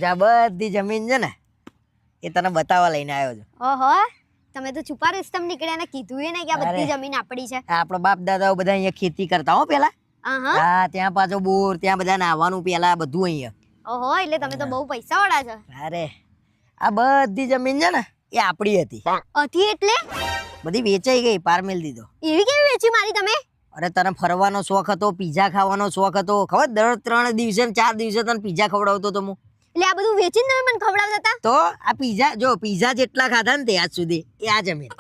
જા બધી જમીન છે ને એ તને બતાવવા લઈને આવ્યો છું. ઓહો, તમે તો છુપા રસ્તમ નીકળ્યા ને કીધું એ નહીં કે આ બધી જમીન આપણી છે. આપણો બાપ દાદાઓ બધા અહીંયા ખેતી કરતા હો પેલા. હા, ત્યાં પાછો બોર, ત્યાં બધા નાહવાનું પેલા બધું અહીંયા. ઓહો, એટલે તમે તો બહુ પૈસા વાળા છો. અરે આ બધી જમીન છે ને એ આપણી હતી. હતી એટલે બધી વેચાઈ ગઈ, પારમેલ દીધો. એવી કેવી વેચી મારી તમે? અરે તને ફરવાનો શોખ હતો, પીઝા ખાવાનો શોખ હતો, ખબર દર 3 દિવસે ને 4 દિવસે તને પીઝા ખવડાવતો તો હું. એટલે આ બધું વેચીને તમે મને ખવડાવતા હતા? તો આ પીઝા જો પીઝા જેટલા ખાધા ને તે આજ સુધી એ આ જમીન.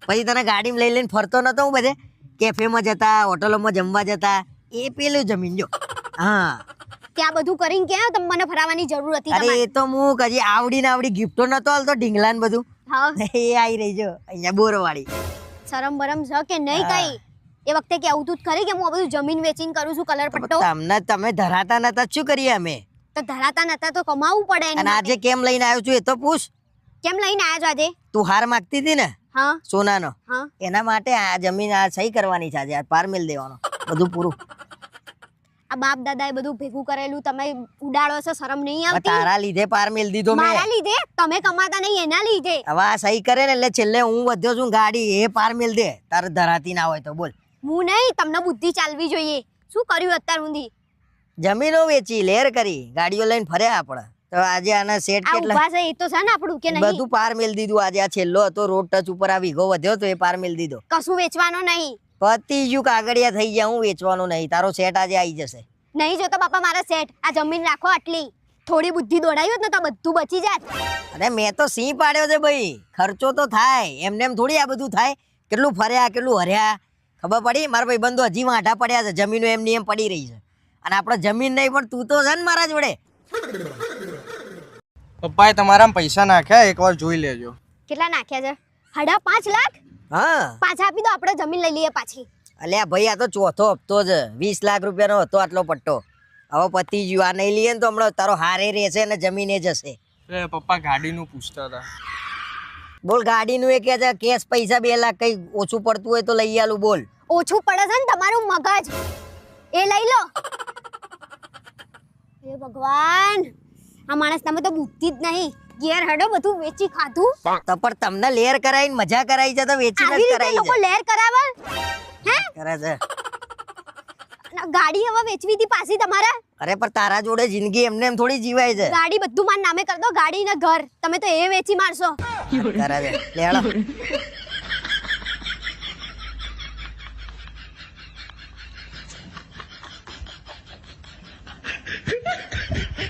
પછી તને ગાડીમાં લઈ લઈને ફરતો નતો હું બધે, કેફેમાં જતા, હોટલોમાં જમવા જતા, એ પેલું જમીન જો. હા, ત્યાં બધું કરીને ક્યાં તમે મને ફરાવાની જરૂર હતી? અરે એ તો હું કજી આવડી ગિફ્ટો નતો હાલતો, ઢીંગલા ને બધું. હા, એ આવી રહી જો અહીંયા બોરવાળી. શરમ બરમ છે કે નહીં? કઈ એ વખતે કેવું તું ખરી કે હું આ બધું જમીન વેચીને કરું છું કલર પટ્ટો? તમને તમે ધરાતા નતા શું કરીએ અમે? તો ધરાતા નતા તો કમાવું પડે. અને આજે કેમ લઈને આવ્યો છું એ તો પૂછ. કેમ લઈને આવ્યા છો આજે? તું હાર માંગતી હતી ને હા, સોનાનો, હા. એના માટે આ જમીન આ સહી કરવાની છે આજે, આ પારમેલ દેવાનો, બધું પૂરું. આ બાપ દાદાએ બધું ભેગું કરેલું તમે ઉડાડો છો, શરમ નહીં આવતી? તારા લીધે પારમેલ દીધો મેં. મારા લીધે? તમે કમાતા નહીં એના લીધે. હવે આ સહી કરે ને એટલે છેલ્લે હું વધ્યો છું ગાડી, એ પારમેલ દે તારે ધરાતી ના હોય તો બોલ. હું નહીં, તમને બુદ્ધિ ચાલવી જોઈએ. શું કર્યું અત્યાર સુધી? જમીનો વેચી, લેર કરી, ગાડીઓ લઈને ફર્યા આપણે. તો આજે આના સેટ આ કેટલા ઊભા છે એ તો છે ને આપણું કે નહીં? બધું પારમેલ દીધું. આજે આ છેલ્લો હતો રોડ ટચ ઉપર આ વીઘો વધ્યો તો એ પારમેલ દીધો. કશું વેચવાનો નહીં. પતિ જુ કાગળિયા થઈ ગયા, હું વેચવાનું નહીં. તારો સેટ આજે આવી જશે. નહીં જોતો બાપા મારા સેટ. આ જમીન રાખો આટલી. થોડી બુદ્ધિ દોડાવી હોત ને તો બધું બચી જાત. અરે મેં તો સિંહ પાડ્યો છે ભાઈ, ખર્ચો તો થાય, એમને એમ થોડી આ બધું થાય. કેટલું ફર્યા, કેટલું હર્યા, ખબર પડી? મારા ભાઈ બંધુ હજી વાંઢા પડ્યા છે, જમીનો એમની એમ પડી રહી છે. અને આપણે જમીન નહીં પણ તું તો છે ને મારા જોડે. પપ્પાએ તમારા પૈસા નાખ્યા, એકવાર જોઈ લેજો. કેટલા નાખ્યા છે? 5.5 લાખ? હા, પાછા આપી દો, આપણે જમીન લઈ લઈએ પાછી. અલ્યા ભાઈ આ તો ચોથો હપ્તો છે, 20 લાખ રૂપિયાનો હતો આટલો પટ્ટો. હવે પતિ જ્યું, આ નહીં લઈએ ને તો હમણાં તારો હારે રહેશે ને જમીને જશે. પપ્પા ગાડીનું પૂછતા હતા. બોલ ગાડીનું એ કે છે કેશ પૈસા 2 લાખ, કઈ ઓછું પડતું હોય તો લઈ આલું. બોલ. ઓછું પડે છે ને તમારું મગજ, એ લઈ લો. હે ભગવાન, આ માણસ તમે તો બુદ્ધિ જ નહીં. ઘેર હડો બધું વેચી ખાધું. તો પણ તમને લેર કરાવીને મજા કરાવી છે તો વેચીને આવી જ રીતે કરાવી લોકો છે. લેર કરાવે હે? કરે છે. અને ગાડી હવે વેચવી હતી પાછી તમારા? અરે પણ તારા જોડે જિંદગી એમને એમ થોડી જીવાય છે. ગાડી બધું માર નામે કર દો, ગાડી ને ઘર તમે તો એ વેચી મારશો. કરે છે. લે હાલો.